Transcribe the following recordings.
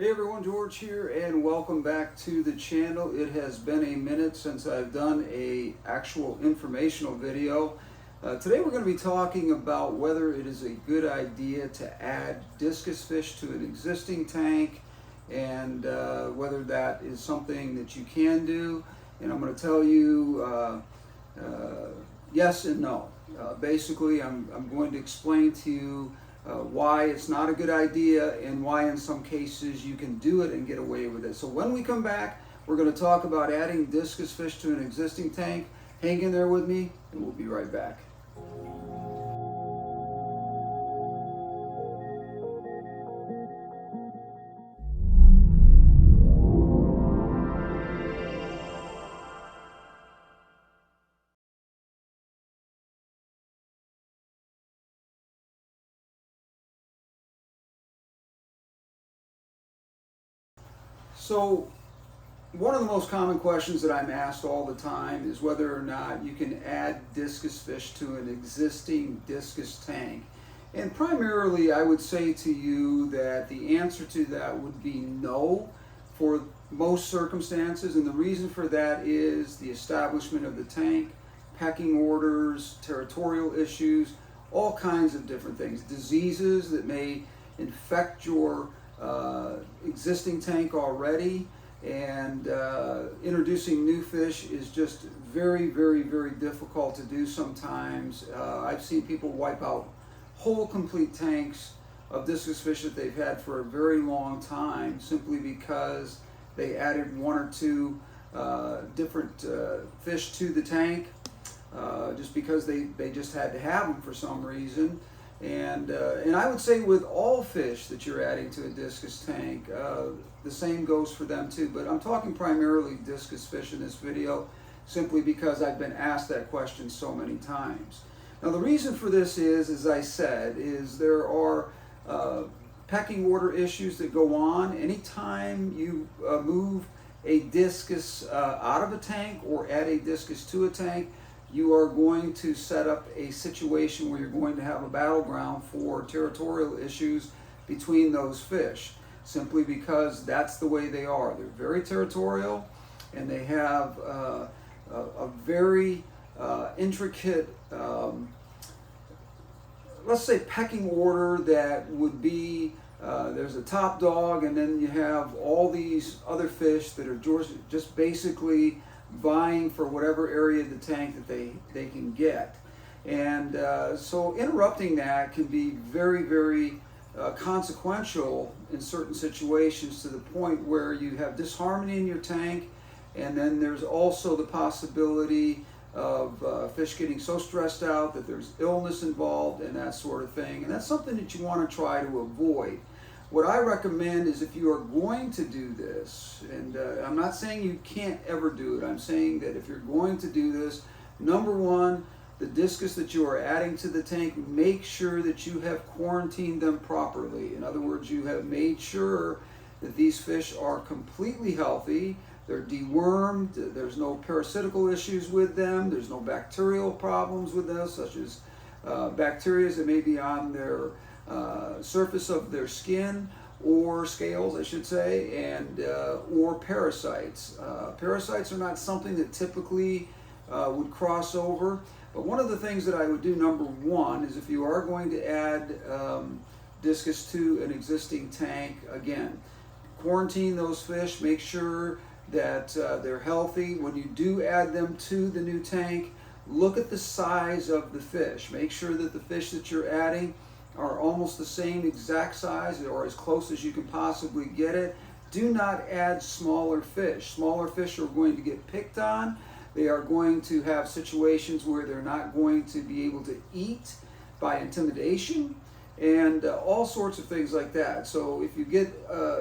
Hey everyone, George here and welcome back to the channel. It has been a minute since I've done a actual informational video. Today we're going to be talking about whether it is a good idea to add discus fish to an existing tank and whether that is something that you can do. And I'm going to tell you yes and no. Basically, I'm going to explain to you why it's not a good idea and why in some cases you can do it and get away with it. So when we come back, we're going to talk about adding discus fish to an existing tank. Hang in there with me and we'll be right back. So one of the most common questions that I'm asked all the time is whether or not you can add discus fish to an existing discus tank. And primarily I would say to you that the answer to that would be no for most circumstances. And the reason for that is the establishment of the tank, pecking orders, territorial issues, all kinds of different things, diseases that may infect your existing tank already, and introducing new fish is just very difficult to do sometimes. I've seen people wipe out whole complete tanks of discus fish that they've had for a very long time simply because they added one or two different fish to the tank just because they just had to have them for some reason. And I would say with all fish that you're adding to a discus tank, the same goes for them too. But I'm talking primarily discus fish in this video simply because I've been asked that question so many times. Now the reason for this is, as I said, is there are pecking order issues that go on. Anytime you move a discus out of a tank or add a discus to a tank, you are going to set up a situation where you're going to have a battleground for territorial issues between those fish, simply because that's the way they are. They're very territorial and they have a very intricate, let's say, pecking order that would be there's a top dog and then you have all these other fish that are just basically vying for whatever area of the tank that they can get. And so interrupting that can be very consequential in certain situations, to the point where you have disharmony in your tank, and then there's also the possibility of fish getting so stressed out that there's illness involved and that sort of thing. And that's something that you want to try to avoid. What I recommend is, if you are going to do this, and I'm not saying you can't ever do it, I'm saying that if you're going to do this, number one, the discus that you are adding to the tank, make sure that you have quarantined them properly. In other words, you have made sure that these fish are completely healthy, they're dewormed, there's no parasitical issues with them, there's no bacterial problems with them, such as bacteria that may be on their surface of their skin, or scales I should say, and or parasites. Parasites are not something that typically would cross over, but one of the things that I would do, number one, is if you are going to add discus to an existing tank, again, quarantine those fish, make sure that they're healthy. When you do add them to the new tank, look at the size of the fish. Make sure that the fish that you're adding are almost the same exact size, or as close as you can possibly get it. Do not add smaller fish. Smaller fish are going to get picked on. They are going to have situations where they're not going to be able to eat by intimidation, and all sorts of things like that. So if you get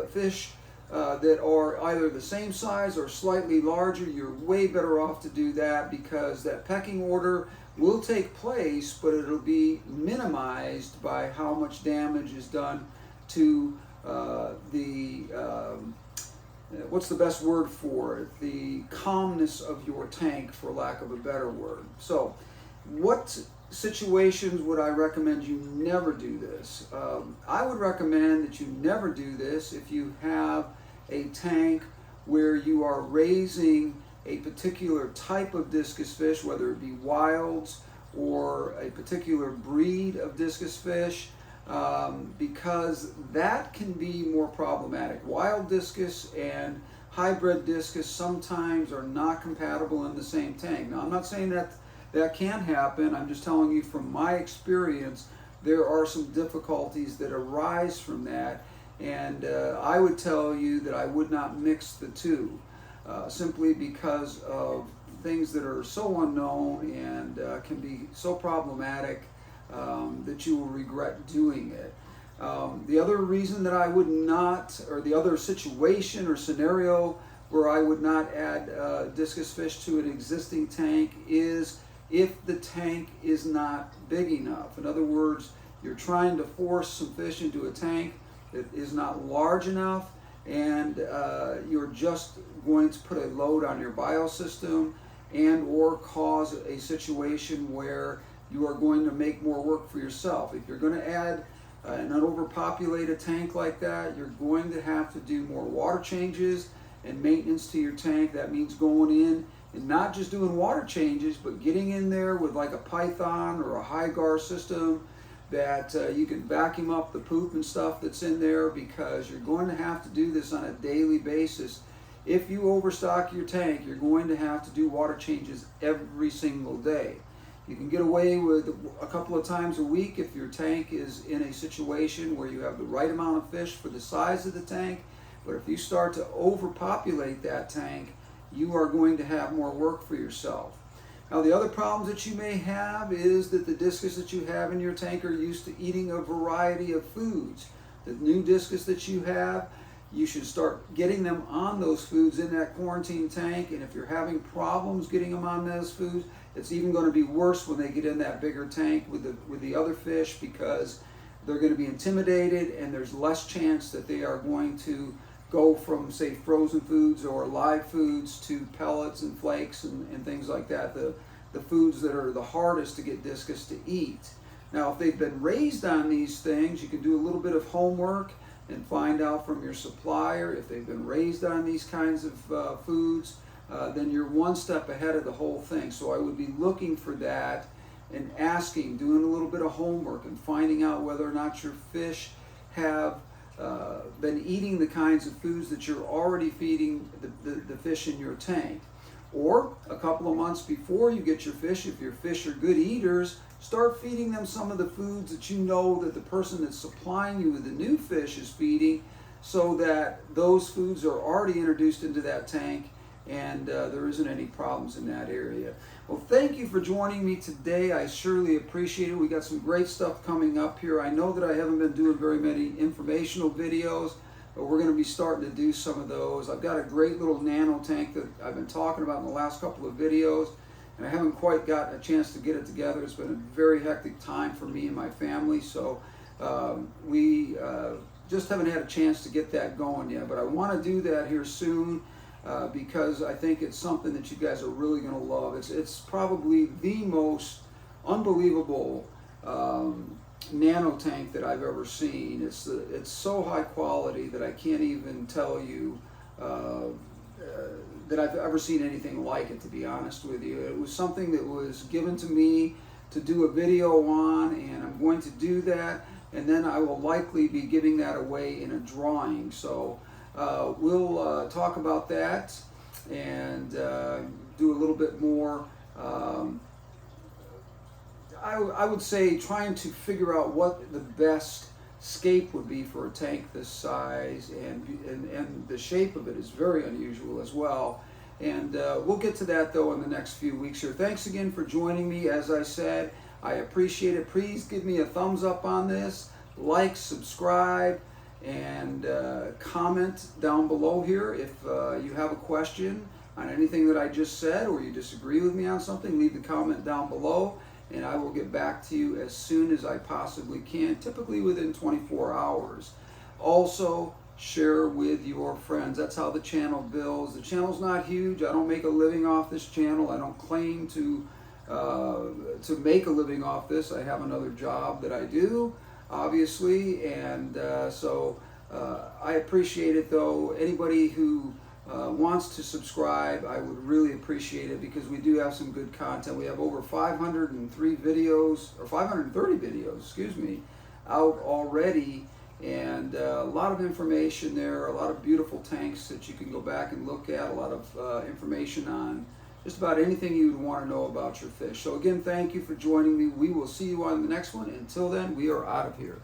fish that are either the same size or slightly larger, you're way better off to do that, because that pecking order will take place, but it'll be minimized by how much damage is done to what's the best word for it? The calmness of your tank, for lack of a better word. So what situations would I recommend you never do this? I would recommend that you never do this if you have a tank where you are raising a particular type of discus fish, whether it be wilds or a particular breed of discus fish, because that can be more problematic. Wild discus and hybrid discus sometimes are not compatible in the same tank. Now, I'm not saying that that can happen. I'm just telling you from my experience, there are some difficulties that arise from that, and I would tell you that I would not mix the two, simply because of things that are so unknown and can be so problematic that you will regret doing it. The other reason that I would not, or the other situation or scenario where I would not add discus fish to an existing tank is if the tank is not big enough. In other words, you're trying to force some fish into a tank that is not large enough, and you're just going to put a load on your biosystem and or cause a situation where you are going to make more work for yourself. If you're going to add an overpopulated tank like that, you're going to have to do more water changes and maintenance to your tank. That means going in and not just doing water changes, but getting in there with like a python or a high gar system that you can vacuum up the poop and stuff that's in there, because you're going to have to do this on a daily basis. If you overstock your tank, you're going to have to do water changes every single day. You can get away with a couple of times a week if your tank is in a situation where you have the right amount of fish for the size of the tank, but if you start to overpopulate that tank, you are going to have more work for yourself. Now, the other problems that you may have is that the discus that you have in your tank are used to eating a variety of foods. The new discus that you have, you should start getting them on those foods in that quarantine tank, and if you're having problems getting them on those foods, it's even going to be worse when they get in that bigger tank with the other fish, because they're going to be intimidated and there's less chance that they are going to go from, say, frozen foods or live foods to pellets and flakes and things like that, the foods that are the hardest to get discus to eat. Now, if they've been raised on these things, you can do a little bit of homework and find out from your supplier if they've been raised on these kinds of foods. Then you're one step ahead of the whole thing. So I would be looking for that and asking, doing a little bit of homework and finding out whether or not your fish have been eating the kinds of foods that you're already feeding the fish in your tank. Or a couple of months before you get your fish, if your fish are good eaters, start feeding them some of the foods that you know that the person that's supplying you with the new fish is feeding, so that those foods are already introduced into that tank and there isn't any problems in that area. Well, thank you for joining me today. I surely appreciate it. We got some great stuff coming up here. I know that I haven't been doing very many informational videos, but we're going to be starting to do some of those. I've got a great little nano tank that I've been talking about in the last couple of videos, and I haven't quite got a chance to get it together. It's been a very hectic time for me and my family, so we just haven't had a chance to get that going yet. But I want to do that here soon. Because I think it's something that you guys are really going to love. It's probably the most unbelievable nano tank that I've ever seen. It's so high quality that I can't even tell you that I've ever seen anything like it, to be honest with you. It was something that was given to me to do a video on, and I'm going to do that, and then I will likely be giving that away in a drawing. So we'll talk about that and do a little bit more. I would say trying to figure out what the best scape would be for a tank this size, and the shape of it is very unusual as well. And we'll get to that though in the next few weeks here. Thanks again for joining me. As I said, I appreciate it. Please give me a thumbs up on this, like, subscribe, and comment down below here if you have a question on anything that I just said, or you disagree with me on something. Leave the comment down below, and I will get back to you as soon as I possibly can, typically within 24 hours. Also, share with your friends. That's how the channel builds. The channel's not huge. I don't make a living off this channel. I don't claim to to make a living off this. I have another job that I do, obviously, and so I appreciate it though. Anybody who wants to subscribe, I would really appreciate it, because we do have some good content. We have over 503 videos, or 530 videos, excuse me, out already, and a lot of information there, a lot of beautiful tanks that you can go back and look at, a lot of information on just about anything you'd want to know about your fish. So again, thank you for joining me. We will see you on the next one. Until then, we are out of here.